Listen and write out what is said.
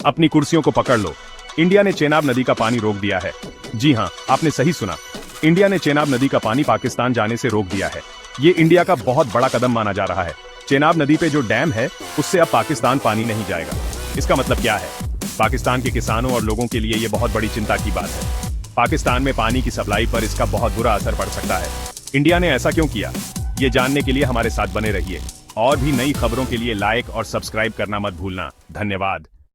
अपनी कुर्सियों को पकड़ लो। इंडिया ने चेनाब नदी का पानी रोक दिया है। जी हां, आपने सही सुना। इंडिया ने चेनाब नदी का पानी पाकिस्तान जाने से रोक दिया है। ये इंडिया का बहुत बड़ा कदम माना जा रहा है। चेनाब नदी पे जो डैम है, उससे अब पाकिस्तान पानी नहीं जाएगा। इसका मतलब क्या है? पाकिस्तान के किसानों और लोगों के लिए ये बहुत बड़ी चिंता की बात है। पाकिस्तान में पानी की सप्लाई पर इसका बहुत बुरा असर पड़ सकता है। इंडिया ने ऐसा क्यों किया, ये जानने के लिए हमारे साथ बने रहिए। और भी नई खबरों के लिए लाइक और सब्सक्राइब करना मत भूलना। धन्यवाद।